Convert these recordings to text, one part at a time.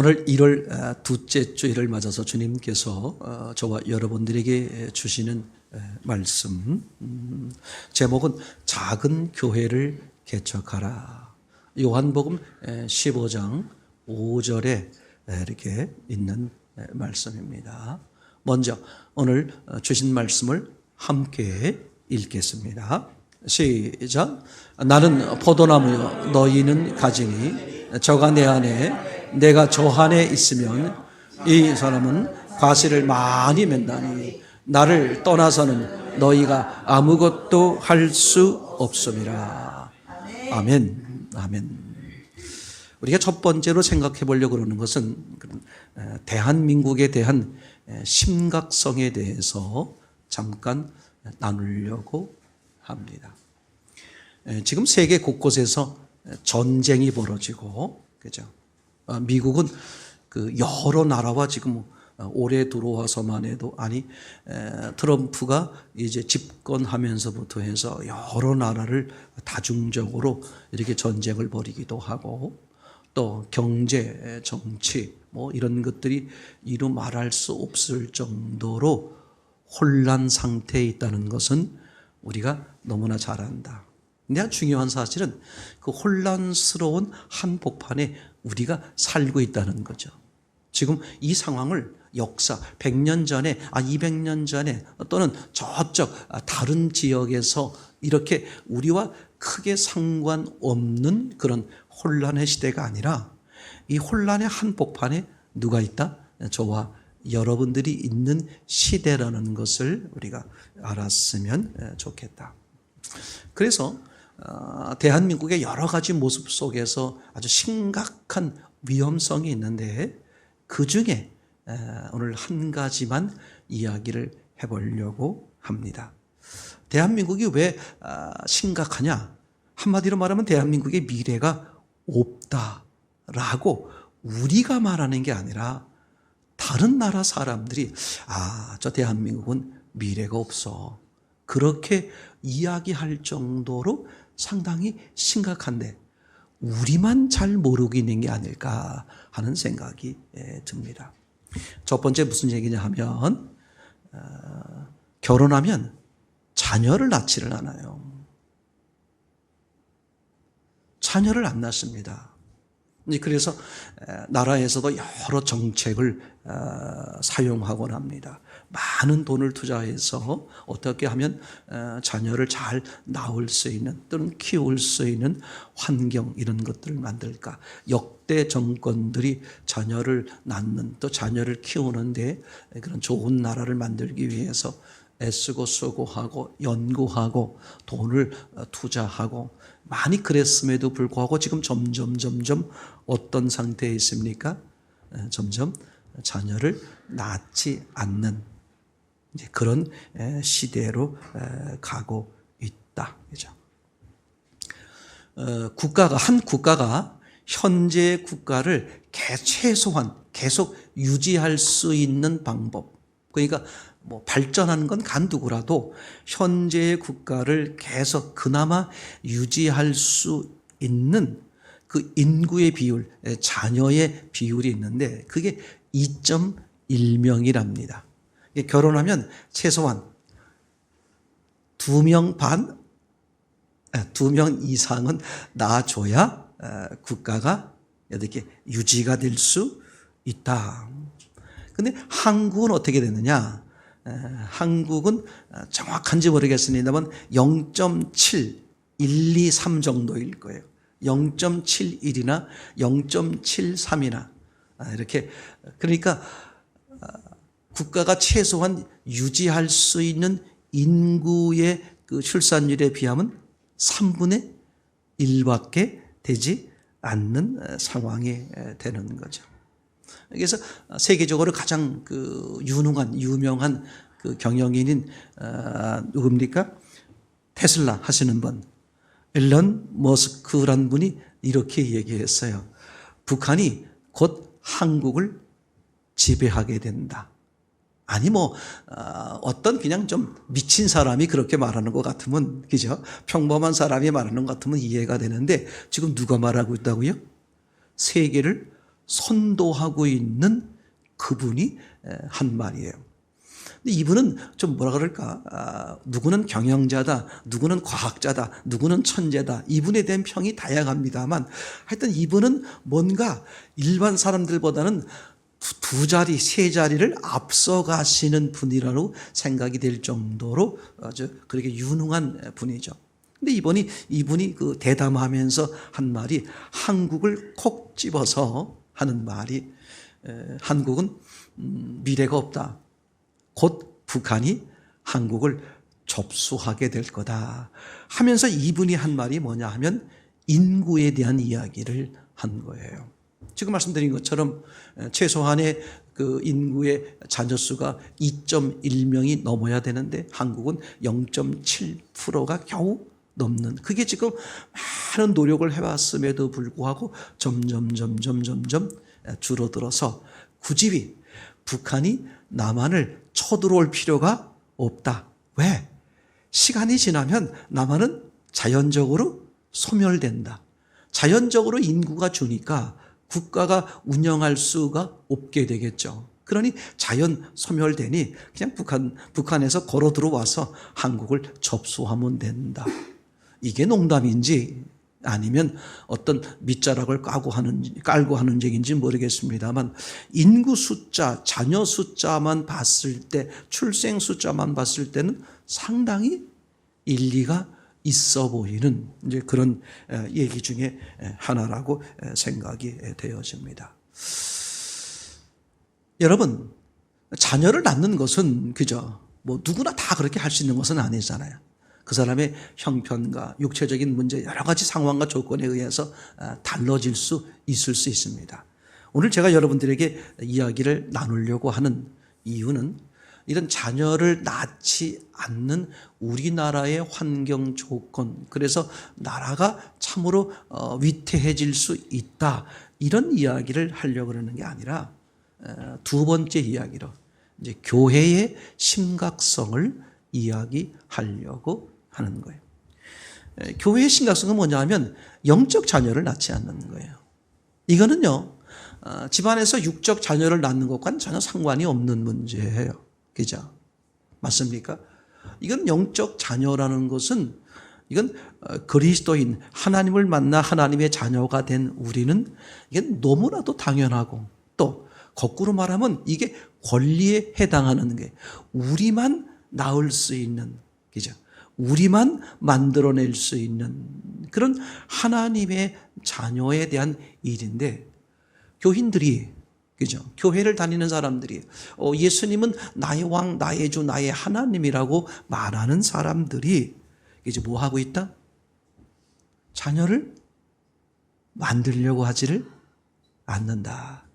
오늘 1월 둘째 주일을 맞아서 주님께서 저와 여러분들에게 주시는 말씀, 제목은 작은 교회를 개척하라. 요한복음 15장 5절에 이렇게 있는 말씀입니다. 먼저 오늘 주신 말씀을 함께 읽겠습니다. 시작. 나는 포도나무요 너희는 가지니 저가 내 안에 내가 저 안에 있으면 이 사람은 과실을 많이 맺나니 나를 떠나서는 너희가 아무것도 할 수 없음이라. 아멘. 아멘. 우리가 첫 번째로 생각해 보려고 그러는 것은 대한민국에 대한 심각성에 대해서 잠깐 나누려고 합니다. 지금 세계 곳곳에서 전쟁이 벌어지고, 그죠? 미국은 그 여러 나라와 지금 올해 들어와서만 해도 트럼프가 이제 집권하면서부터 해서 여러 나라를 다중적으로 이렇게 전쟁을 벌이기도 하고, 또 경제, 정치 이런 것들이 이루 말할 수 없을 정도로 혼란 상태에 있다는 것은 우리가 너무나 잘 안다. 근데 중요한 사실은 그 혼란스러운 한복판에 우리가 살고 있다는 거죠. 지금 이 상황을 역사 100년 전에 200년 전에 또는 저쪽 다른 지역에서 이렇게 우리와 크게 상관없는 그런 혼란의 시대가 아니라 이 혼란의 한복판에 누가 있다? 저와 여러분들이 있는 시대라는 것을 우리가 알았으면 좋겠다. 그래서 대한민국의 여러 가지 모습 속에서 아주 심각한 위험성이 있는데 그 중에 오늘 한 가지만 이야기를 해보려고 합니다. 대한민국이 왜 심각하냐? 한마디로 말하면 대한민국의 미래가 없다라고 우리가 말하는 게 아니라 다른 나라 사람들이 저 대한민국은 미래가 없어, 그렇게 이야기할 정도로 상당히 심각한데 우리만 잘 모르고 있는 게 아닐까 하는 생각이 듭니다. 첫 번째 무슨 얘기냐 하면 결혼하면 자녀를 낳지를 않아요. 자녀를 안 낳습니다. 그래서 나라에서도 여러 정책을 사용하곤 합니다. 많은 돈을 투자해서 어떻게 하면 자녀를 잘 낳을 수 있는 또는 키울 수 있는 환경, 이런 것들을 만들까. 역대 정권들이 자녀를 낳는 또 자녀를 키우는데 그런 좋은 나라를 만들기 위해서 애쓰고 수고하고 연구하고 돈을 투자하고 많이 그랬음에도 불구하고 지금 점점 어떤 상태에 있습니까? 점점 자녀를 낳지 않는 그런 시대로 가고 있다. 그죠? 한 국가가 현재의 국가를 최소한 계속 유지할 수 있는 방법, 그러니까 발전하는 건 간두고라도 현재의 국가를 계속 그나마 유지할 수 있는 그 인구의 비율, 자녀의 비율이 있는데 그게 2.1명이랍니다. 결혼하면 최소한 2명 반, 2명 이상은 낳아줘야 국가가 이렇게 유지가 될 수 있다. 근데 한국은 어떻게 되느냐? 한국은 정확한지 모르겠습니다만 0.7123 정도일 거예요. 0.71이나 0.73이나 이렇게. 그러니까 국가가 최소한 유지할 수 있는 인구의 그 출산율에 비하면 3분의 1밖에 되지 않는 상황이 되는 거죠. 그래서 세계적으로 가장 유명한 그 경영인인 누굽니까? 테슬라 하시는 분, 일론 머스크라는 분이 이렇게 얘기했어요. 북한이 곧 한국을 지배하게 된다. 아니 어떤 그냥 좀 미친 사람이 그렇게 말하는 것 같으면, 그죠? 평범한 사람이 말하는 것 같으면 이해가 되는데 지금 누가 말하고 있다고요? 세계를 선도하고 있는 그분이 한 말이에요. 근데 이분은 좀 뭐라 그럴까, 누구는 경영자다, 누구는 과학자다, 누구는 천재다, 이분에 대한 평이 다양합니다만 하여튼 이분은 뭔가 일반 사람들보다는 두 자리, 세 자리를 앞서가시는 분이라고 생각이 될 정도로 아주 그렇게 유능한 분이죠. 근데 이분이 그 대담하면서 한 말이, 한국을 콕 집어서 하는 말이, 한국은 미래가 없다. 곧 북한이 한국을 접수하게 될 거다 하면서 이분이 한 말이 뭐냐 하면 인구에 대한 이야기를 한 거예요. 지금 말씀드린 것처럼 최소한의 그 인구의 자녀수가 2.1명이 넘어야 되는데 한국은 0.7%가 겨우 넘는, 그게 지금 많은 노력을 해왔음에도 불구하고 점점 줄어들어서 굳이 북한이 남한을 쳐들어올 필요가 없다. 왜? 시간이 지나면 남한은 자연적으로 소멸된다. 자연적으로 인구가 주니까 국가가 운영할 수가 없게 되겠죠. 그러니 자연 소멸되니 그냥 북한에서 걸어 들어와서 한국을 접수하면 된다. 이게 농담인지 아니면 어떤 밑자락을 깔고 하는 얘기인지 모르겠습니다만, 인구 숫자, 자녀 숫자만 봤을 때, 출생 숫자만 봤을 때는 상당히 일리가 있어 보이는 이제 그런 얘기 중에 하나라고 생각이 되어집니다. 여러분, 자녀를 낳는 것은 그저 뭐 누구나 다 그렇게 할 수 있는 것은 아니잖아요. 그 사람의 형편과 육체적인 문제, 여러 가지 상황과 조건에 의해서 달라질 수 있을 수 있습니다. 오늘 제가 여러분들에게 이야기를 나누려고 하는 이유는 이런 자녀를 낳지 않는 우리나라의 환경 조건, 그래서 나라가 참으로 위태해질 수 있다, 이런 이야기를 하려고 하는 게 아니라 두 번째 이야기로 이제 교회의 심각성을 이야기하려고 하는 거예요. 교회의 심각성은 뭐냐 하면 영적 자녀를 낳지 않는 거예요. 이거는요, 집안에서 육적 자녀를 낳는 것과는 전혀 상관이 없는 문제예요. 그죠? 맞습니까? 이건 영적 자녀라는 것은, 이건 그리스도인, 하나님을 만나 하나님의 자녀가 된 우리는 이게 너무나도 당연하고, 또 거꾸로 말하면 이게 권리에 해당하는 게, 우리만 낳을 수 있는, 그죠? 우리만 만들어낼 수 있는 그런 하나님의 자녀에 대한 일인데, 교인들이, 그죠? 교회를 다니는 사람들이 예수님은 나의 왕, 나의 주, 나의 하나님이라고 말하는 사람들이 이제 뭐 하고 있다? 자녀를 만들려고 하지를 않는다.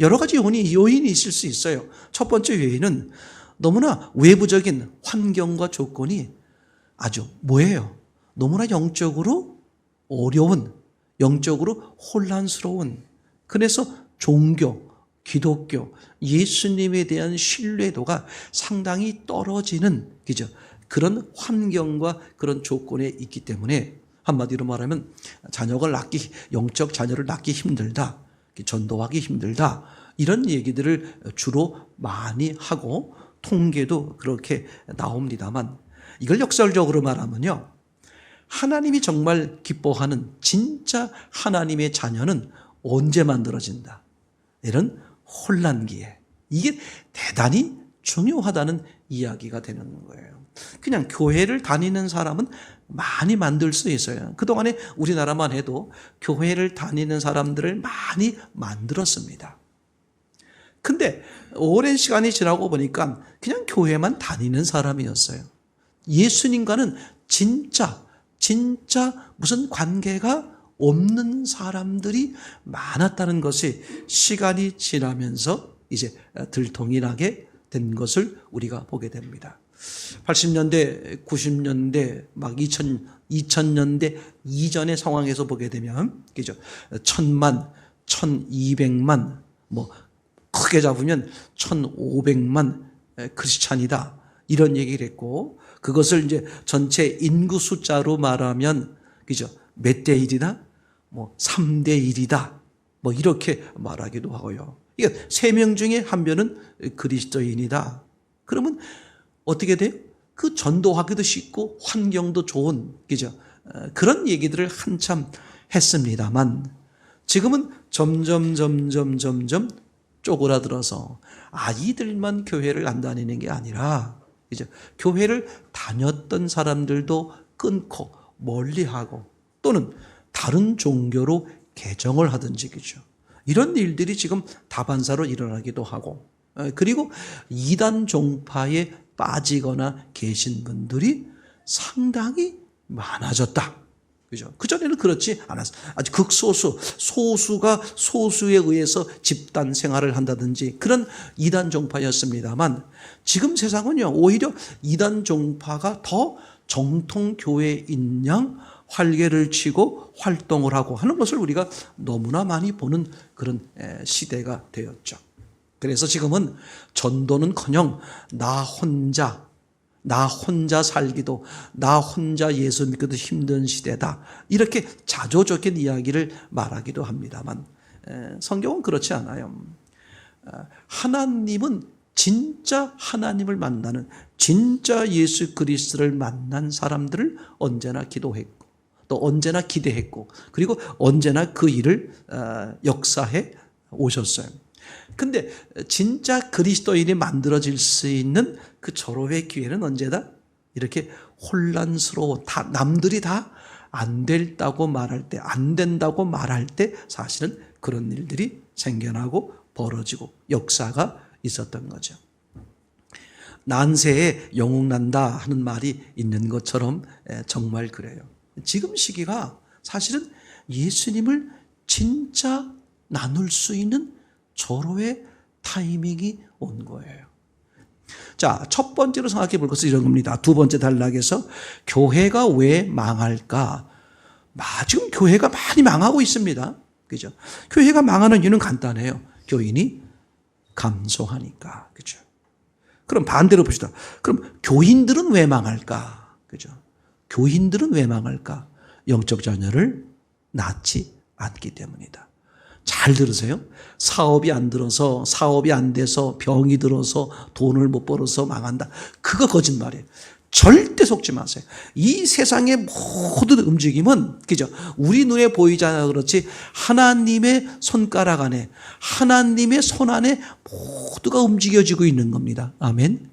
여러 가지 요인이 있을 수 있어요. 첫 번째 요인은 너무나 외부적인 환경과 조건이 아주 뭐예요? 너무나 영적으로 어려운, 영적으로 혼란스러운, 그래서 종교, 기독교, 예수님에 대한 신뢰도가 상당히 떨어지는, 그죠? 그런 환경과 그런 조건에 있기 때문에 한마디로 말하면 영적 자녀를 낳기 힘들다, 전도하기 힘들다, 이런 얘기들을 주로 많이 하고 통계도 그렇게 나옵니다만, 이걸 역설적으로 말하면요, 하나님이 정말 기뻐하는 진짜 하나님의 자녀는 언제 만들어진다? 이런 혼란기에. 이게 대단히 중요하다는 이야기가 되는 거예요. 그냥 교회를 다니는 사람은 많이 만들 수 있어요. 그동안에 우리나라만 해도 교회를 다니는 사람들을 많이 만들었습니다. 근데 오랜 시간이 지나고 보니까 그냥 교회만 다니는 사람이었어요. 예수님과는 진짜 무슨 관계가 없는 사람들이 많았다는 것이 시간이 지나면서 이제 들통나게 된 것을 우리가 보게 됩니다. 80년대, 90년대, 막 2000년대 이전의 상황에서 보게 되면, 그죠? 1000만, 1200만, 뭐, 크게 잡으면 1500만 크리스찬이다, 이런 얘기를 했고, 그것을 이제 전체 인구 숫자로 말하면, 그죠? 몇 대 1이다? 뭐 3대 1이다. 뭐 이렇게 말하기도 하고요. 이게 3명 중에 1명은 그리스도인이다. 그러면 어떻게 돼요? 그 전도하기도 쉽고 환경도 좋은, 그죠? 그런 얘기들을 한참 했습니다만 지금은 점점 쪼그라들어서 아이들만 교회를 안 다니는 게 아니라, 그죠? 교회를 다녔던 사람들도 끊고 멀리하고 또는 다른 종교로 개정을 하든지, 그죠? 이런 일들이 지금 다반사로 일어나기도 하고, 그리고 이단 종파에 빠지거나 계신 분들이 상당히 많아졌다. 그죠? 그전에는 그렇지 않았어. 아주 극소수, 소수가 소수에 의해서 집단 생활을 한다든지 그런 이단 종파였습니다만 지금 세상은요, 오히려 이단 종파가 더 정통교회인 양 활개를 치고 활동을 하고 하는 것을 우리가 너무나 많이 보는 그런 시대가 되었죠. 그래서 지금은 전도는커녕 나 혼자 살기도, 나 혼자 예수 믿기도 힘든 시대다. 이렇게 자조적인 이야기를 말하기도 합니다만 성경은 그렇지 않아요. 하나님은 진짜 하나님을 만나는, 진짜 예수 그리스도를 만난 사람들을 언제나 기도했고 또 언제나 기대했고 그리고 언제나 그 일을 역사해 오셨어요. 근데 진짜 그리스도인이 만들어질 수 있는 그 절호의 기회는 언제다? 이렇게 혼란스러워, 남들이 다 안 된다고 말할 때, 안 된다고 말할 때 사실은 그런 일들이 생겨나고 벌어지고 역사가 있었던 거죠. 난세에 영웅난다 하는 말이 있는 것처럼 정말 그래요. 지금 시기가 사실은 예수님을 진짜 나눌 수 있는 절호의 타이밍이 온 거예요. 자, 첫 번째로 생각해 볼 것은 이런 겁니다. 두 번째 단락에서 교회가 왜 망할까? 지금 교회가 많이 망하고 있습니다. 그죠? 교회가 망하는 이유는 간단해요. 교인이 감소하니까. 그죠? 그럼 반대로 봅시다. 그럼 교인들은 왜 망할까? 그죠? 교인들은 왜 망할까? 영적 자녀를 낳지 않기 때문이다. 잘 들으세요. 사업이 안 돼서 병이 들어서 돈을 못 벌어서 망한다. 그거 거짓말이에요. 절대 속지 마세요. 이 세상의 모든 움직임은, 그죠? 우리 눈에 보이지 않아 그렇지 하나님의 손가락 안에, 하나님의 손 안에 모두가 움직여지고 있는 겁니다. 아멘.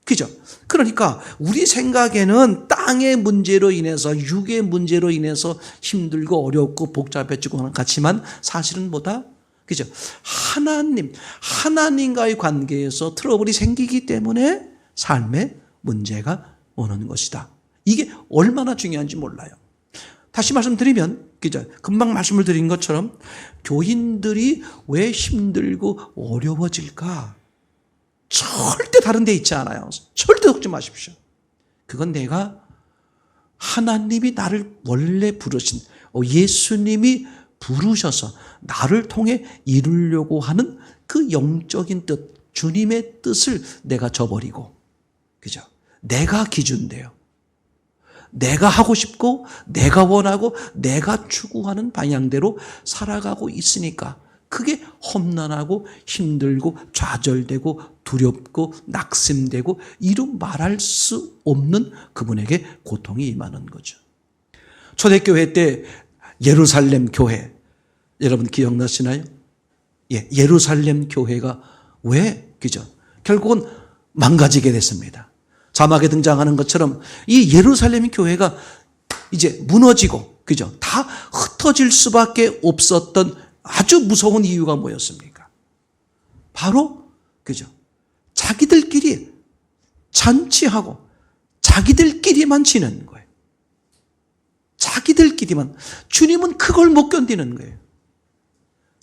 그죠? 그러니까 우리 생각에는 땅의 문제로 인해서, 육의 문제로 인해서 힘들고 어렵고 복잡해지고 하는 것 같지만 사실은 뭐다? 그죠? 하나님과의 관계에서 트러블이 생기기 때문에 삶에 문제가 오는 것이다. 이게 얼마나 중요한지 몰라요. 다시 말씀드리면, 그죠? 금방 말씀을 드린 것처럼 교인들이 왜 힘들고 어려워질까? 절대 다른 데 있지 않아요. 절대 속지 마십시오. 그건 내가 하나님이 나를 원래 부르신, 예수님이 부르셔서 나를 통해 이루려고 하는 그 영적인 뜻, 주님의 뜻을 내가 저버리고, 그죠? 내가 기준돼요. 내가 하고 싶고, 내가 원하고, 내가 추구하는 방향대로 살아가고 있으니까 그게 험난하고 힘들고 좌절되고 두렵고 낙심되고 이루 말할 수 없는 그분에게 고통이 임하는 거죠. 초대교회 때 예루살렘 교회, 여러분 기억나시나요? 예루살렘 교회가 왜, 그죠? 결국은 망가지게 됐습니다. 자막에 등장하는 것처럼 이 예루살렘 교회가 이제 무너지고, 그죠? 다 흩어질 수밖에 없었던 아주 무서운 이유가 뭐였습니까? 바로, 그죠? 자기들끼리 잔치하고 자기들끼리만 지내는 거예요. 자기들끼리만. 주님은 그걸 못 견디는 거예요.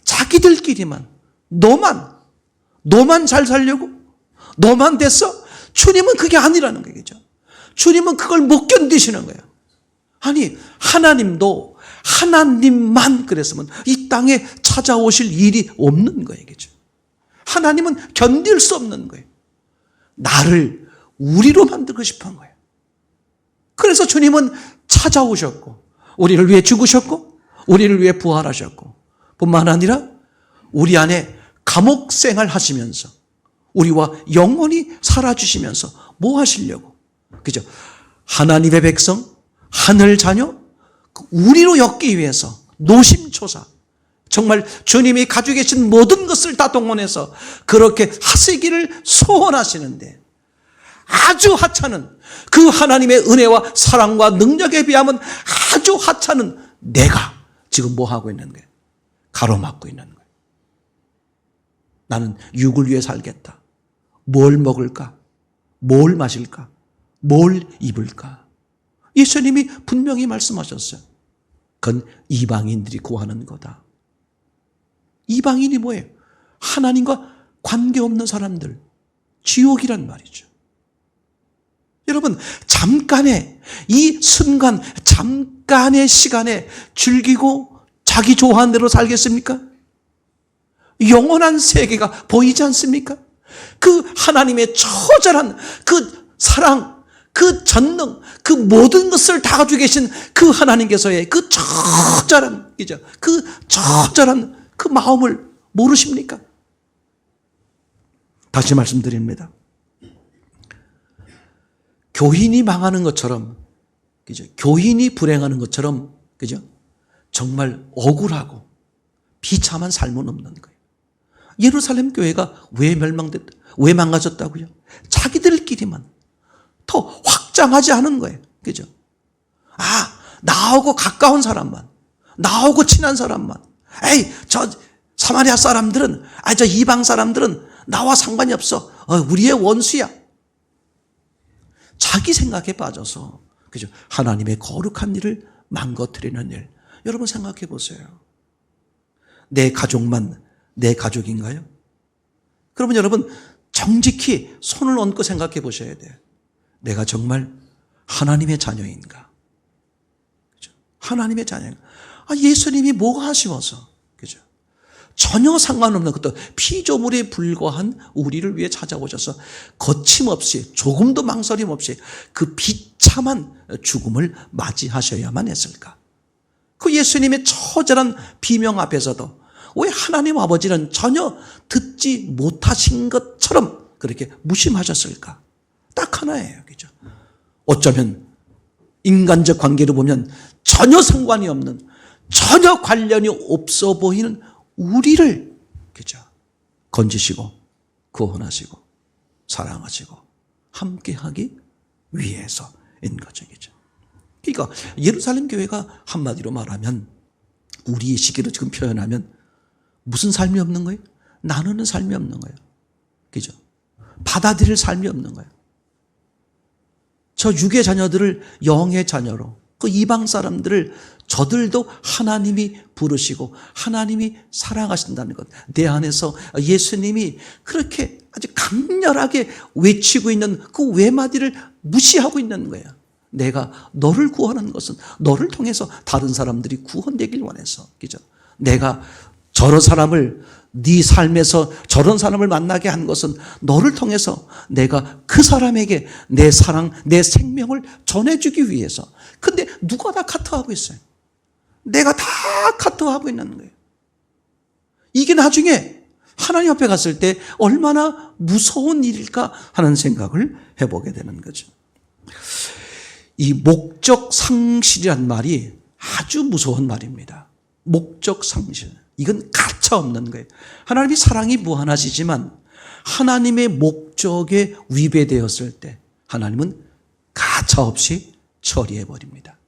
자기들끼리만. 너만 잘 살려고? 너만 됐어? 주님은 그게 아니라는 거죠. 주님은 그걸 못 견디시는 거예요. 아니, 하나님도 하나님만 그랬으면 이 땅에 찾아오실 일이 없는 거예요. 그죠? 하나님은 견딜 수 없는 거예요. 나를 우리로 만들고 싶은 거예요. 그래서 주님은 찾아오셨고, 우리를 위해 죽으셨고, 우리를 위해 부활하셨고, 뿐만 아니라 우리 안에 감옥 생활 하시면서 우리와 영원히 살아주시면서 뭐 하시려고? 그죠? 하나님의 백성, 하늘 자녀, 우리로 엮기 위해서 노심초사, 정말 주님이 가지고 계신 모든 것을 다 동원해서 그렇게 하시기를 소원하시는데, 아주 하찮은 그 하나님의 은혜와 사랑과 능력에 비하면 아주 하찮은 내가 지금 뭐 하고 있는 거예요? 가로막고 있는 거예요. 나는 육을 위해 살겠다. 뭘 먹을까? 뭘 마실까? 뭘 입을까? 예수님이 분명히 말씀하셨어요. 그건 이방인들이 구하는 거다. 이방인이 뭐예요? 하나님과 관계없는 사람들, 지옥이란 말이죠. 여러분, 잠깐의 이 순간, 잠깐의 시간에 즐기고 자기 좋아하는 대로 살겠습니까? 영원한 세계가 보이지 않습니까? 그 하나님의 처절한 그 사랑, 그 전능, 그 모든 것을 다 가지고 계신 그 하나님께서의 그 처절한, 그 처절한 그 마음을 모르십니까? 다시 말씀드립니다. 교인이 망하는 것처럼, 그죠? 교인이 불행하는 것처럼, 그죠? 정말 억울하고 비참한 삶은 없는 거예요. 예루살렘 교회가 왜 왜 망가졌다고요? 자기들끼리만 더 확장하지 않은 거예요. 그죠? 나하고 가까운 사람만, 나하고 친한 사람만, 저 사마리아 사람들은, 저 이방 사람들은 나와 상관이 없어. 우리의 원수야. 자기 생각에 빠져서, 그죠? 하나님의 거룩한 일을 망가뜨리는 일. 여러분 생각해 보세요. 내 가족만 내 가족인가요? 그러면 여러분 정직히 손을 얹고 생각해 보셔야 돼요. 내가 정말 하나님의 자녀인가? 그죠? 하나님의 자녀인가? 예수님이 뭐가 아쉬워서, 그죠? 전혀 상관없는 것도 피조물에 불과한 우리를 위해 찾아오셔서 거침없이, 조금도 망설임 없이 그 비참한 죽음을 맞이하셔야만 했을까? 그 예수님의 처절한 비명 앞에서도 왜 하나님 아버지는 전혀 듣지 못하신 것처럼 그렇게 무심하셨을까? 딱 하나예요. 그죠? 어쩌면 인간적 관계로 보면 전혀 상관이 없는, 전혀 관련이 없어 보이는 우리를, 그죠? 건지시고 구원하시고 사랑하시고 함께하기 위해서인 거죠. 그죠? 그러니까 예루살렘 교회가 한마디로 말하면, 우리의 시기로 지금 표현하면 무슨 삶이 없는 거예요? 나누는 삶이 없는 거예요. 그죠? 받아들일 삶이 없는 거예요. 저 육의 자녀들을 영의 자녀로, 그 이방 사람들을 저들도 하나님이 부르시고 하나님이 사랑하신다는 것, 내 안에서 예수님이 그렇게 아주 강렬하게 외치고 있는 그 외마디를 무시하고 있는 거예요. 내가 너를 구원하는 것은 너를 통해서 다른 사람들이 구원되길 원해서, 그죠? 내가 저런 사람을, 네 삶에서 저런 사람을 만나게 한 것은 너를 통해서 내가 그 사람에게 내 사랑, 내 생명을 전해주기 위해서. 근데 누가 다 카트하고 있어요? 내가 다 카트하고 있는 거예요. 이게 나중에 하나님 앞에 갔을 때 얼마나 무서운 일일까 하는 생각을 해보게 되는 거죠. 이 목적 상실이란 말이 아주 무서운 말입니다. 목적 상실. 이건 가차 없는 거예요. 하나님이 사랑이 무한하시지만 하나님의 목적에 위배되었을 때 하나님은 가차 없이 처리해 버립니다.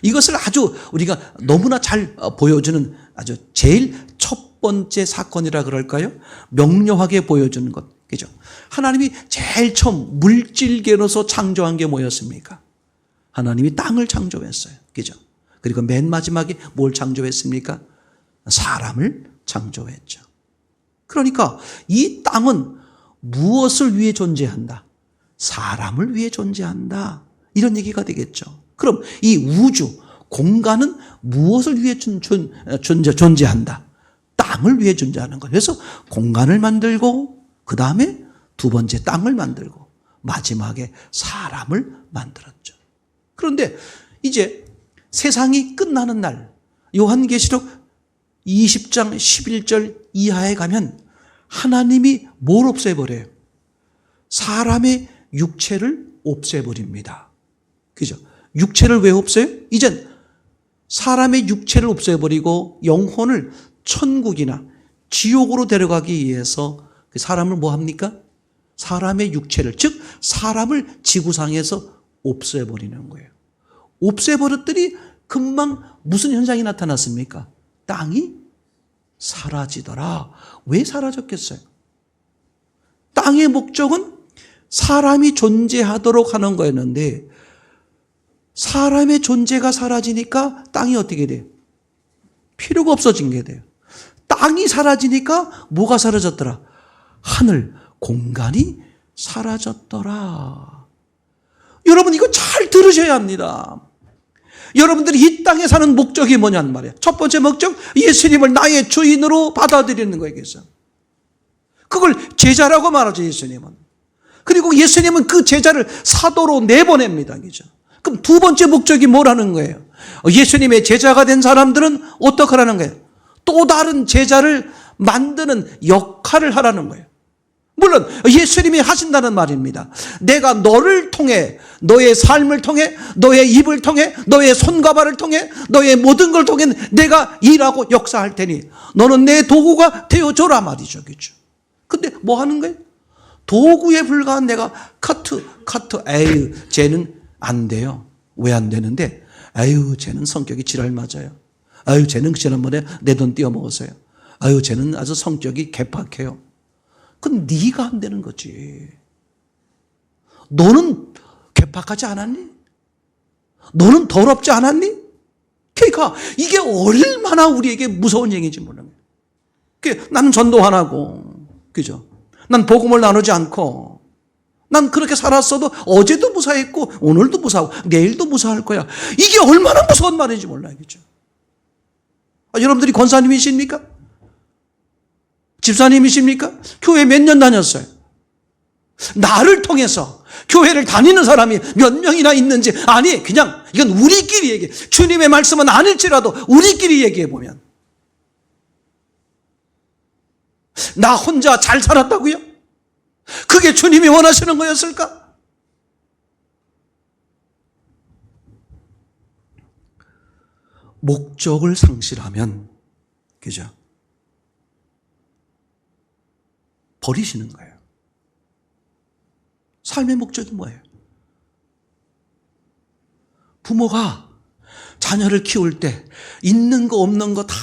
이것을 아주 우리가 너무나 잘 보여주는 아주 제일 첫 번째 사건이라 그럴까요? 명료하게 보여주는 것. 그죠? 하나님이 제일 처음 물질계로서 창조한 게 뭐였습니까? 하나님이 땅을 창조했어요. 그죠? 그리고 맨 마지막에 뭘 창조했습니까? 사람을 창조했죠. 그러니까 이 땅은 무엇을 위해 존재한다? 사람을 위해 존재한다. 이런 얘기가 되겠죠. 그럼 이 우주, 공간은 무엇을 위해 존재한다? 땅을 위해 존재하는 거예요. 그래서 공간을 만들고, 그 다음에 두 번째 땅을 만들고, 마지막에 사람을 만들었죠. 그런데 이제 세상이 끝나는 날, 요한계시록 20장 11절 이하에 가면 하나님이 뭘 없애버려요? 사람의 육체를 없애버립니다. 그죠? 육체를 왜 없애요? 이젠 사람의 육체를 없애버리고 영혼을 천국이나 지옥으로 데려가기 위해서 그 사람을 뭐 합니까? 사람의 육체를, 즉 사람을 지구상에서 없애버리는 거예요. 없애버렸더니 금방 무슨 현상이 나타났습니까? 땅이 사라지더라. 왜 사라졌겠어요? 땅의 목적은 사람이 존재하도록 하는 거였는데 사람의 존재가 사라지니까 땅이 어떻게 돼요? 필요가 없어진 게 돼요. 땅이 사라지니까 뭐가 사라졌더라? 하늘, 공간이 사라졌더라. 여러분 이거 잘 들으셔야 합니다. 여러분들이 이 땅에 사는 목적이 뭐냐는 말이에요. 첫 번째 목적, 예수님을 나의 주인으로 받아들이는 거겠죠. 그걸 제자라고 말하죠, 예수님은. 그리고 예수님은 그 제자를 사도로 내보냅니다. 그죠? 그럼 두 번째 목적이 뭐라는 거예요? 예수님의 제자가 된 사람들은 어떻게 하라는 거예요? 또 다른 제자를 만드는 역할을 하라는 거예요. 물론 예수님이 하신다는 말입니다. 내가 너를 통해, 너의 삶을 통해, 너의 입을 통해, 너의 손과 발을 통해, 너의 모든 걸 통해 내가 일하고 역사할 테니 너는 내 도구가 되어줘라 말이죠. 그렇죠? 근데 뭐 하는 거예요? 도구에 불과한 내가 카트, 에휴, 쟤는 안 돼요. 왜 안 되는데? 에휴, 쟤는 성격이 지랄 맞아요. 아유, 쟤는 지난번에 내 돈 띄어먹었어요. 아유, 쟤는 아주 성격이 개팍해요. 그건 네가 안 되는 거지. 너는 개팍하지 않았니? 너는 더럽지 않았니? 그러니까 이게 얼마나 우리에게 무서운 얘기인지 몰라요. 나는 전도 안 하고, 그죠? 난 복음을 나누지 않고, 난 그렇게 살았어도 어제도 무사했고, 오늘도 무사하고, 내일도 무사할 거야. 이게 얼마나 무서운 말인지 몰라요, 그죠? 여러분들이 권사님이십니까? 집사님이십니까? 교회 몇 년 다녔어요? 나를 통해서 교회를 다니는 사람이 몇 명이나 있는지, 아니, 그냥 이건 우리끼리 얘기해. 주님의 말씀은 아닐지라도 우리끼리 얘기해보면. 나 혼자 잘 살았다고요? 그게 주님이 원하시는 거였을까? 목적을 상실하면, 그죠? 버리시는 거예요. 삶의 목적이 뭐예요? 부모가 자녀를 키울 때 있는 거 없는 거 다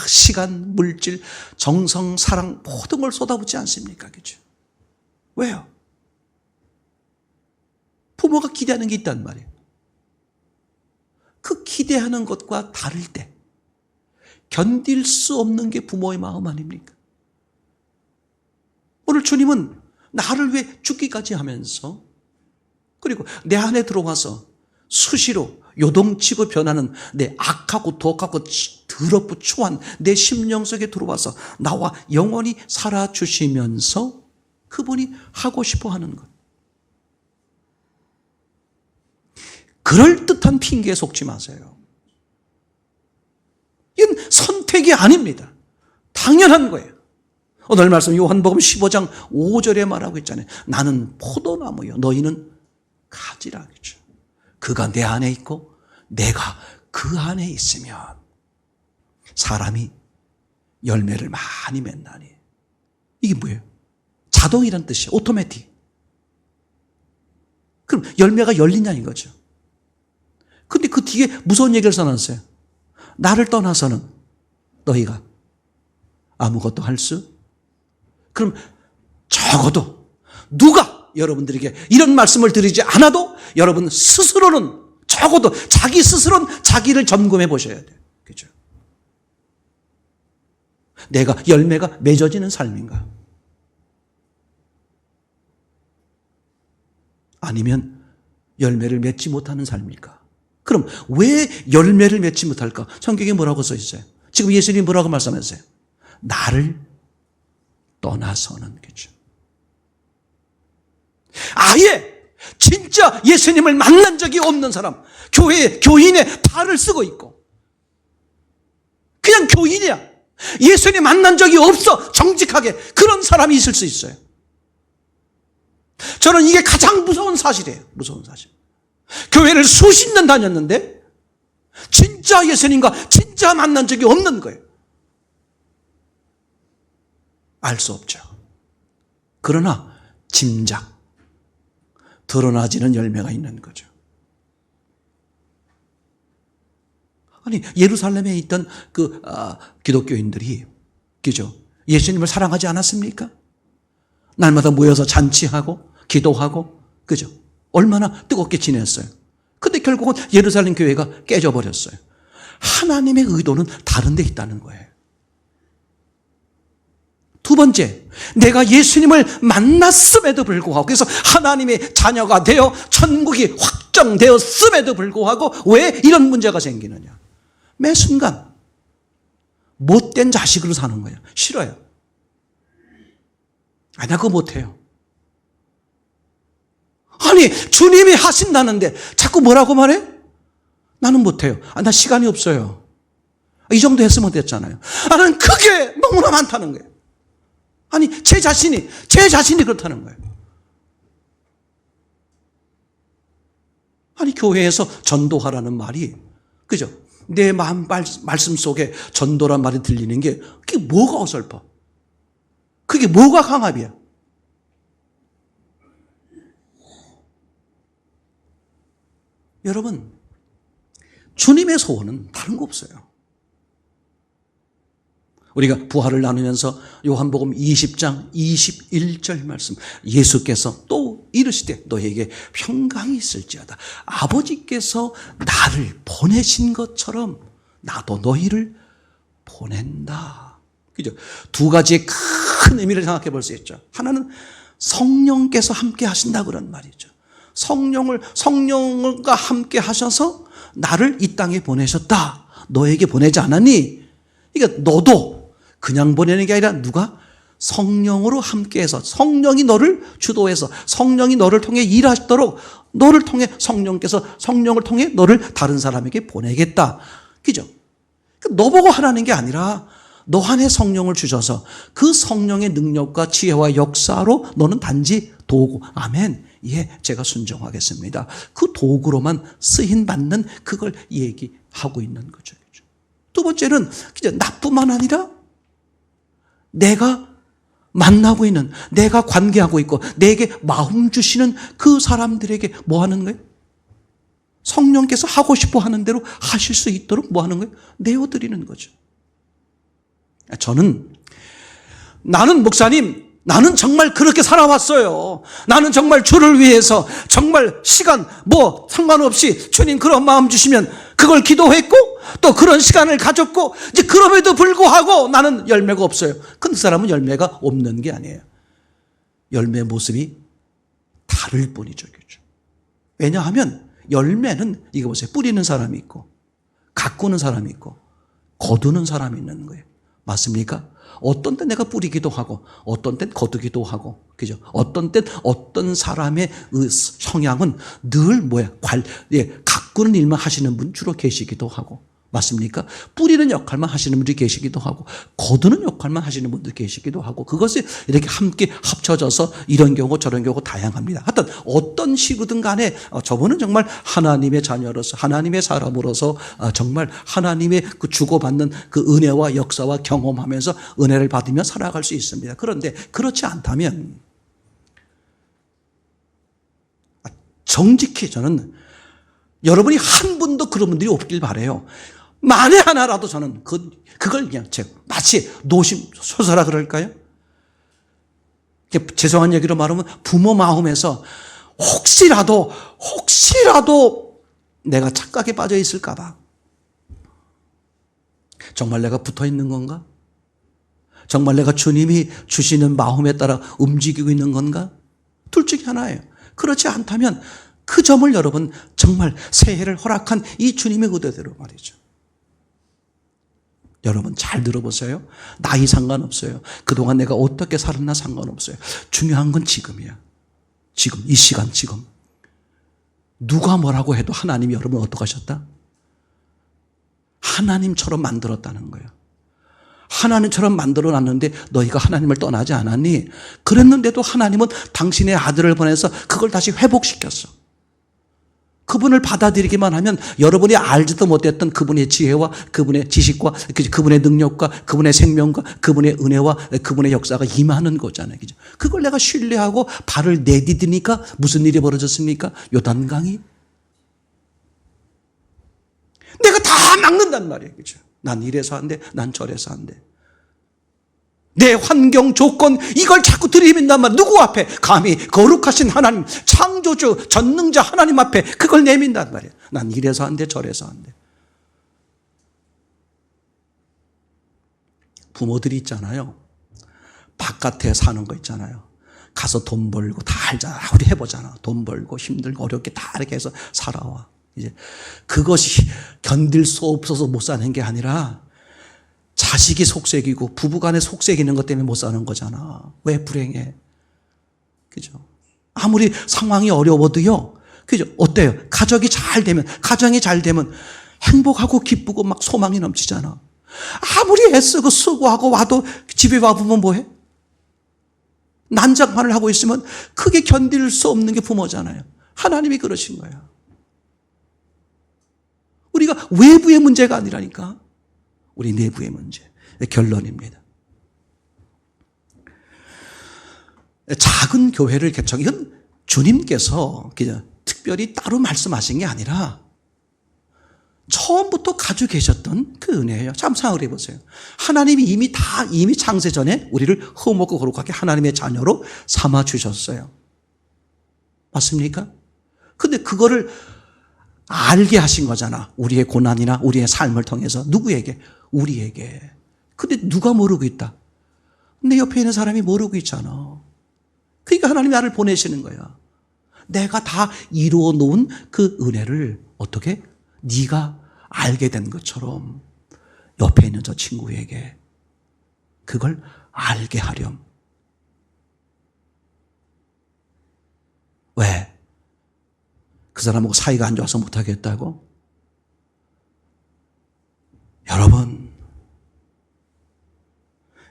시간, 물질, 정성, 사랑 모든 걸 쏟아붓지 않습니까? 그죠? 왜요? 부모가 기대하는 게 있단 말이에요. 그 기대하는 것과 다를 때 견딜 수 없는 게 부모의 마음 아닙니까? 오늘 주님은 나를 왜 죽기까지 하면서, 그리고 내 안에 들어와서 수시로 요동치고 변하는 내 악하고 독하고 더럽고 추한 내 심령 속에 들어와서 나와 영원히 살아주시면서 그분이 하고 싶어 하는 것. 그럴듯한 핑계에 속지 마세요. 이건 선택이 아닙니다. 당연한 거예요. 오늘 말씀 요한복음 15장 5절에 말하고 있잖아요. 나는 포도나무요, 너희는 가지라. 그렇죠? 그가 내 안에 있고 내가 그 안에 있으면 사람이 열매를 많이 맺나니. 이게 뭐예요? 자동이란 뜻이에요. 오토매틱. 그럼 열매가 열리냐는 거죠. 근데 그 뒤에 무서운 얘기를 써놨어요. 나를 떠나서는 너희가 아무것도 할 수. 그럼 적어도 누가 여러분들에게 이런 말씀을 드리지 않아도 여러분 스스로는 적어도 자기 스스로는 자기를 점검해 보셔야 돼요. 그죠? 내가 열매가 맺어지는 삶인가? 아니면 열매를 맺지 못하는 삶일까? 그럼 왜 열매를 맺지 못할까? 성경에 뭐라고 써 있어요? 지금 예수님이 뭐라고 말씀하셨어요? 나를 떠나서는. 그죠? 아예 진짜 예수님을 만난 적이 없는 사람, 교회에 교인의 발을 쓰고 있고 그냥 교인이야. 예수님 만난 적이 없어. 정직하게. 그런 사람이 있을 수 있어요. 저는 이게 가장 무서운 사실이에요. 무서운 사실. 교회를 수십 년 다녔는데 진짜 예수님과 진짜 만난 적이 없는 거예요. 알 수 없죠. 그러나 짐작, 드러나지는 열매가 있는 거죠. 아니, 예루살렘에 있던 기독교인들이, 그죠? 예수님을 사랑하지 않았습니까? 날마다 모여서 잔치하고, 기도하고, 그죠? 얼마나 뜨겁게 지냈어요. 근데 결국은 예루살렘 교회가 깨져버렸어요. 하나님의 의도는 다른 데 있다는 거예요. 두 번째, 내가 예수님을 만났음에도 불구하고, 그래서 하나님의 자녀가 되어 천국이 확정되었음에도 불구하고 왜 이런 문제가 생기느냐? 매 순간 못된 자식으로 사는 거예요. 싫어요. 나 그거 못해요. 아니, 주님이 하신다는데 자꾸 뭐라고 말해? 나는 못해요. 나 시간이 없어요. 이 정도 했으면 됐잖아요. 나는 그게 너무나 많다는 거예요. 아니, 제 자신이 그렇다는 거예요. 아니, 교회에서 전도하라는 말이, 그죠? 내 마음 말씀 속에 전도란 말이 들리는 게, 그게 뭐가 어설퍼? 그게 뭐가 강압이야? 여러분, 주님의 소원은 다른 거 없어요. 우리가 부활을 나누면서 요한복음 20장 21절 말씀, 예수께서 또 이르시되 너에게 평강이 있을지어다. 아버지께서 나를 보내신 것처럼 나도 너희를 보낸다. 그죠? 두 가지의 큰 의미를 생각해 볼 수 있죠. 하나는 성령께서 함께 하신다 그런 말이죠. 성령과 함께 하셔서 나를 이 땅에 보내셨다. 너에게 보내지 않았니? 그러니까 너도 그냥 보내는 게 아니라 누가? 성령으로 함께해서 성령이 너를 주도해서 성령이 너를 통해 일하시도록 너를 통해 성령을 통해 너를 다른 사람에게 보내겠다. 그죠? 너 보고 하라는 게 아니라 너 안에 성령을 주셔서 그 성령의 능력과 지혜와 역사로 너는 단지 도구. 아멘. 예, 제가 순종하겠습니다. 그 도구로만 쓰임 받는 그걸 얘기하고 있는 거죠. 두 번째는 나뿐만 아니라 내가 만나고 있는, 내가 관계하고 있고 내게 마음 주시는 그 사람들에게 뭐 하는 거예요? 성령께서 하고 싶어 하는 대로 하실 수 있도록 뭐 하는 거예요? 내어드리는 거죠. 나는 목사님, 나는 정말 그렇게 살아왔어요. 나는 정말 주를 위해서 정말 시간 상관없이 주님 그런 마음 주시면 그걸 기도했고 또 그런 시간을 가졌고 이제 그럼에도 불구하고 나는 열매가 없어요. 그 사람은 열매가 없는 게 아니에요. 열매 모습이 다를 뿐이죠. 그렇죠? 왜냐하면 열매는 이거 보세요. 뿌리는 사람이 있고 가꾸는 사람이 있고 거두는 사람이 있는 거예요. 맞습니까? 어떤 때 내가 뿌리기도 하고 어떤 땐 거두기도 하고, 그죠? 어떤 땐 어떤 사람의 성향은 늘 가꾸는 일만 하시는 분 주로 계시기도 하고, 맞습니까? 뿌리는 역할만 하시는 분들이 계시기도 하고 거두는 역할만 하시는 분들이 계시기도 하고, 그것이 이렇게 함께 합쳐져서 이런 경우 저런 경우 다양합니다. 하여튼 어떤 식이든 간에 저분은 정말 하나님의 자녀로서 하나님의 사람으로서 정말 하나님의 그 주고받는 그 은혜와 역사와 경험하면서 은혜를 받으며 살아갈 수 있습니다. 그런데 그렇지 않다면 정직히 저는 여러분이 한 분도 그런 분들이 없길 바라요. 만에 하나라도 저는 그걸 그냥 마치 노심초사라 그럴까요? 죄송한 얘기로 말하면 부모 마음에서 혹시라도 내가 착각에 빠져 있을까 봐. 정말 내가 붙어 있는 건가? 정말 내가 주님이 주시는 마음에 따라 움직이고 있는 건가? 둘 중에 하나예요. 그렇지 않다면 그 점을 여러분 정말 새해를 허락한 이 주님의 의도대로 말이죠. 여러분 잘 들어보세요. 나이 상관없어요. 그동안 내가 어떻게 살았나 상관없어요. 중요한 건 지금이야. 지금, 이 시간 지금. 누가 뭐라고 해도 하나님이 여러분을 어떻게 하셨다? 하나님처럼 만들었다는 거예요. 하나님처럼 만들어놨는데 너희가 하나님을 떠나지 않았니? 그랬는데도 하나님은 당신의 아들을 보내서 그걸 다시 회복시켰어. 그분을 받아들이기만 하면 여러분이 알지도 못했던 그분의 지혜와 그분의 지식과 그분의 능력과 그분의 생명과 그분의 은혜와 그분의 역사가 임하는 거잖아요. 그죠? 그걸 내가 신뢰하고 발을 내디디니까 무슨 일이 벌어졌습니까? 요단강이 내가 다 막는단 말이에요. 그죠? 난 이래서 안 돼. 난 저래서 안 돼. 내 환경, 조건, 이걸 자꾸 들이민단 말이야. 누구 앞에? 감히 거룩하신 하나님, 창조주, 전능자 하나님 앞에 그걸 내민단 말이야. 난 이래서 안 돼, 저래서 안 돼. 부모들이 있잖아요. 바깥에 사는 거 있잖아요. 가서 돈 벌고 다 알잖아. 우리 해보잖아. 돈 벌고 힘들고 어렵게 다 이렇게 해서 살아와. 이제 그것이 견딜 수 없어서 못 사는 게 아니라 자식이 속색이고 부부간에 속색이는 것 때문에 못 사는 거잖아. 왜 불행해? 그죠? 아무리 상황이 어려워도요. 그죠? 어때요? 가정이 잘 되면 행복하고 기쁘고 막 소망이 넘치잖아. 아무리 애쓰고 수고하고 와도 집에 와보면 뭐해? 난장판을 하고 있으면 크게 견딜 수 없는 게 부모잖아요. 하나님이 그러신 거야. 우리가 외부의 문제가 아니라니까. 우리 내부의 문제. 결론입니다. 작은 교회를 개척한 주님께서 그냥 특별히 따로 말씀하신 게 아니라 처음부터 가지고 계셨던 그 은혜예요. 참 생각을 해보세요. 하나님이 이미 창세 전에 우리를 흠없고 거룩하게 하나님의 자녀로 삼아 주셨어요. 맞습니까? 근데 그거를 알게 하신 거잖아. 우리의 고난이나 우리의 삶을 통해서. 누구에게? 우리에게. 근데 누가 모르고 있다? 내 옆에 있는 사람이 모르고 있잖아. 그러니까 하나님이 나를 보내시는 거야. 내가 다 이루어 놓은 그 은혜를 어떻게? 네가 알게 된 것처럼 옆에 있는 저 친구에게 그걸 알게 하렴. 왜? 그 사람하고 사이가 안 좋아서 못하겠다고? 여러분,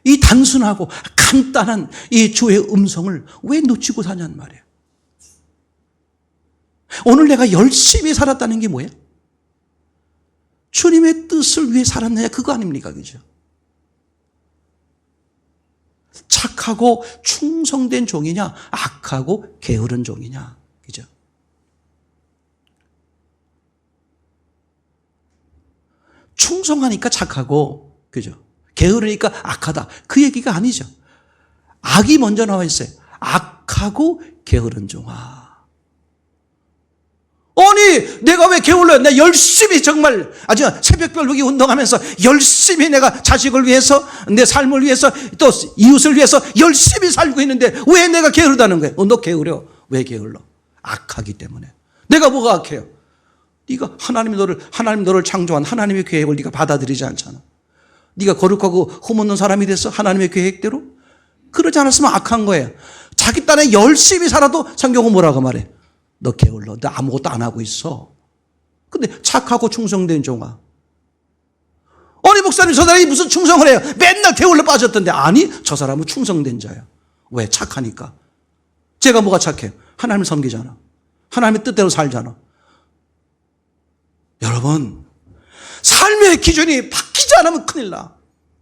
이 단순하고 간단한 이 주의 음성을 왜 놓치고 사냐는 말이에요. 오늘 내가 열심히 살았다는 게 뭐예요? 주님의 뜻을 위해 살았느냐, 그거 아닙니까? 그죠? 착하고 충성된 종이냐, 악하고 게으른 종이냐, 그죠? 충성하니까 착하고, 그죠? 게으르니까 악하다. 그 얘기가 아니죠. 악이 먼저 나와 있어요. 악하고 게으른 종아. 아니, 내가 왜 게을러요? 내가 열심히 정말 아주 새벽별보기 운동하면서 열심히 내가 자식을 위해서, 내 삶을 위해서, 또 이웃을 위해서 열심히 살고 있는데 왜 내가 게으르다는 거예요? 너 게으려. 왜 게을러? 악하기 때문에. 내가 뭐가 악해요? 네가 하나님 너를 창조한 하나님의 계획을 네가 받아들이지 않잖아. 네가 거룩하고 흠없는 사람이 됐어? 하나님의 계획대로? 그러지 않았으면 악한 거예요. 자기 딴에 열심히 살아도 성경은 뭐라고 말해? 너 게을러. 너 아무것도 안 하고 있어. 근데 착하고 충성된 종아. 아니 목사님, 저 사람이 무슨 충성을 해요? 맨날 게을러 빠졌던데. 아니, 저 사람은 충성된 자야. 왜? 착하니까. 제가 뭐가 착해요? 하나님을 섬기잖아. 하나님의 뜻대로 살잖아. 여러분, 삶의 기준이 바뀌지 않으면 큰일 나.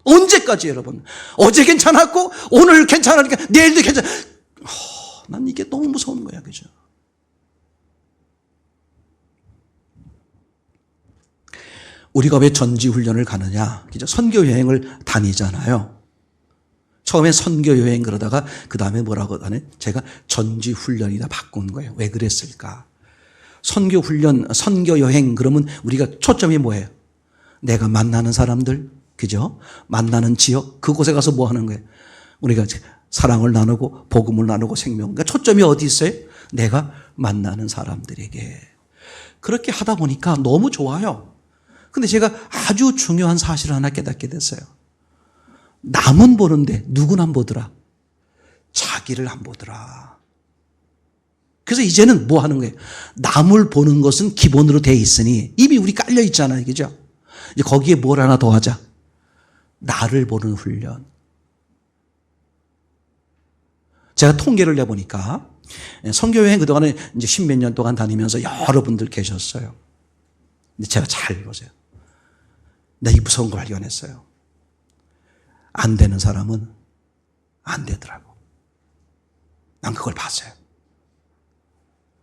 언제까지 여러분? 어제 괜찮았고 오늘 괜찮으니까 내일도 괜찮아. 난 이게 너무 무서운 거야. 그죠? 우리가 왜 전지훈련을 가느냐? 그죠? 선교여행을 다니잖아요. 처음에 선교여행 그러다가 그 다음에 뭐라고 하네? 제가 전지훈련이다 바꾼 거예요. 왜 그랬을까? 선교훈련, 선교여행 그러면 우리가 초점이 뭐예요? 내가 만나는 사람들, 그죠? 만나는 지역, 그곳에 가서 뭐 하는 거예요? 우리가 사랑을 나누고 복음을 나누고 생명. 그러니까 초점이 어디 있어요? 내가 만나는 사람들에게. 그렇게 하다 보니까 너무 좋아요. 근데 제가 아주 중요한 사실을 하나 깨닫게 됐어요. 남은 보는데 누구는 안 보더라? 자기를 안 보더라. 그래서 이제는 뭐 하는 거예요? 남을 보는 것은 기본으로 돼 있으니 이미 우리 깔려 있잖아요. 그죠? 이제 거기에 뭘 하나 더 하자. 나를 보는 훈련. 제가 통계를 내보니까 선교여행 그동안에 이제 10몇 년 동안 다니면서 여러분들 계셨어요. 근데 제가 잘 읽어보세요. 내 이 무서운 걸 발견했어요. 안 되는 사람은 안 되더라고. 난 그걸 봤어요.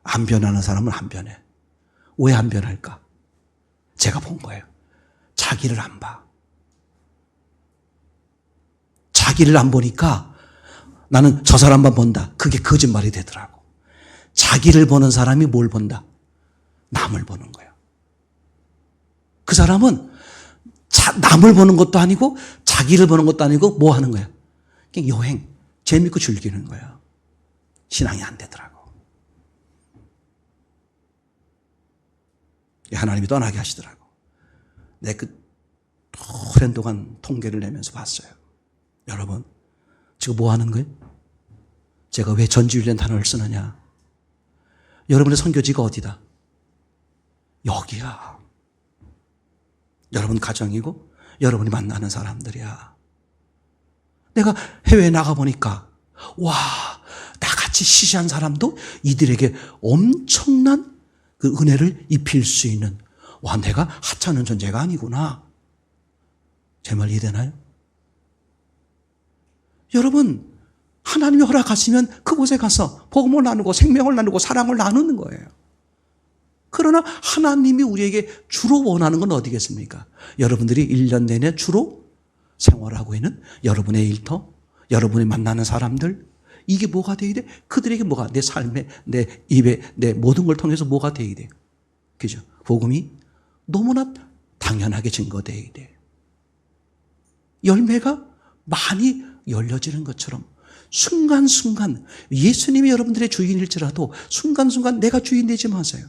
안 변하는 사람은 안 변해. 왜 안 변할까? 제가 본 거예요. 자기를 안 봐. 자기를 안 보니까 나는 저 사람만 본다. 그게 거짓말이 되더라고. 자기를 보는 사람이 뭘 본다? 남을 보는 거예요. 그 사람은 남을 보는 것도 아니고 자기를 보는 것도 아니고 뭐 하는 거야? 그냥 여행, 재밌고 즐기는 거야. 신앙이 안 되더라고. 하나님이 떠나게 하시더라고. 내가 그 오랜 동안 통계를 내면서 봤어요. 여러분, 지금 뭐 하는 거예요? 제가 왜 전지훈련 단어를 쓰느냐? 여러분의 선교지가 어디다? 여기야. 여러분 가정이고 여러분이 만나는 사람들이야. 내가 해외에 나가보니까 와, 나같이 시시한 사람도 이들에게 엄청난 그 은혜를 입힐 수 있는, 와, 내가 하찮은 존재가 아니구나. 제 말 이해되나요? 여러분, 하나님이 허락하시면 그곳에 가서 복음을 나누고 생명을 나누고 사랑을 나누는 거예요. 그러나 하나님이 우리에게 주로 원하는 건 어디겠습니까? 여러분들이 1년 내내 주로 생활하고 있는 여러분의 일터, 여러분이 만나는 사람들, 이게 뭐가 돼야 돼? 그들에게 뭐가, 내 삶에, 내 입에, 내 모든 걸 통해서 뭐가 돼야 돼? 그죠? 복음이 너무나 당연하게 증거돼야 돼. 열매가 많이 열려지는 것처럼 순간순간, 예수님이 여러분들의 주인일지라도 순간순간 내가 주인 되지 마세요.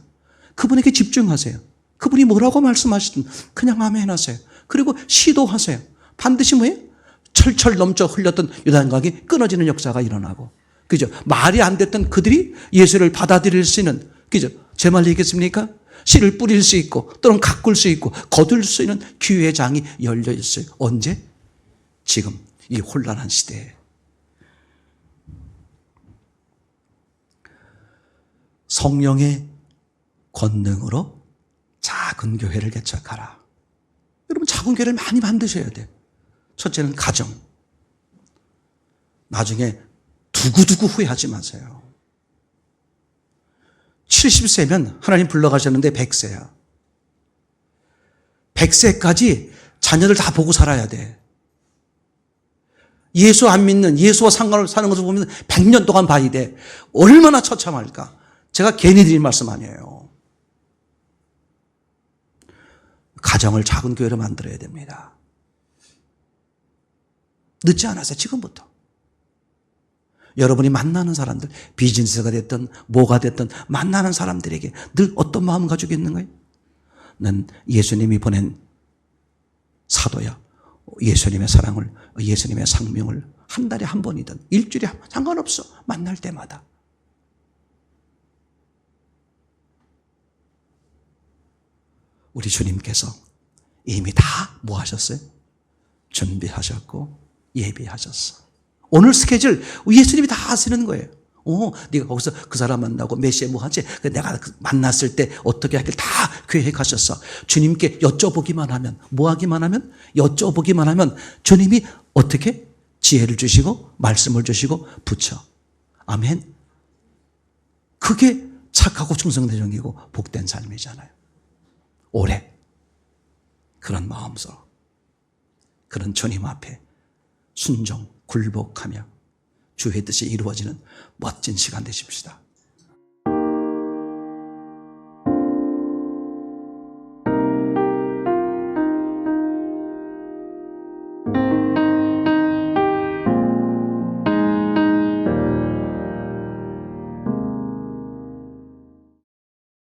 그분에게 집중하세요. 그분이 뭐라고 말씀하시든 그냥 아멘 하세요. 그리고 시도하세요. 반드시 뭐예요? 철철 넘쳐 흘렸던 요단강이 끊어지는 역사가 일어나고, 그죠? 말이 안 됐던 그들이 예수를 받아들일 수 있는, 그죠? 제 말 얘기했습니까? 씨를 뿌릴 수 있고 또는 가꿀 수 있고 거둘 수 있는 기회의 장이 열려 있어요. 언제? 지금 이 혼란한 시대에. 성령의 권능으로 작은 교회를 개척하라. 여러분, 작은 교회를 많이 만드셔야 돼요. 첫째는 가정. 나중에 두고두고 후회하지 마세요. 70세면 하나님 불러가셨는데 100세야. 100세까지 자녀들 다 보고 살아야 돼. 예수 안 믿는, 예수와 상관을 사는 것을 보면 100년 동안 봐야 돼. 얼마나 처참할까. 제가 괜히 드린 말씀 아니에요. 가정을 작은 교회로 만들어야 됩니다. 늦지 않아서 지금부터. 여러분이 만나는 사람들, 비즈니스가 됐든 뭐가 됐든 만나는 사람들에게 늘 어떤 마음을 가지고 있는 거예요? 난 예수님이 보낸 사도야. 예수님의 사랑을, 예수님의 상명을 한 달에 한 번이든 일주일에 한 번, 상관없어. 만날 때마다. 우리 주님께서 이미 다 뭐 하셨어요? 준비하셨고 예비하셨어. 오늘 스케줄 예수님이 다 하시는 거예요. 네가 거기서 그 사람 만나고 몇 시에 뭐 하지? 내가 만났을 때 어떻게 하길 다 계획하셨어. 주님께 여쭤보기만 하면, 뭐 하기만 하면? 여쭤보기만 하면 주님이 어떻게? 지혜를 주시고 말씀을 주시고 붙여. 아멘. 그게 착하고 충성되정이고 복된 삶이잖아요. 오래 그런 마음으로, 그런 주님 앞에 순종, 굴복하며 주의 뜻이 이루어지는 멋진 시간 되십시다.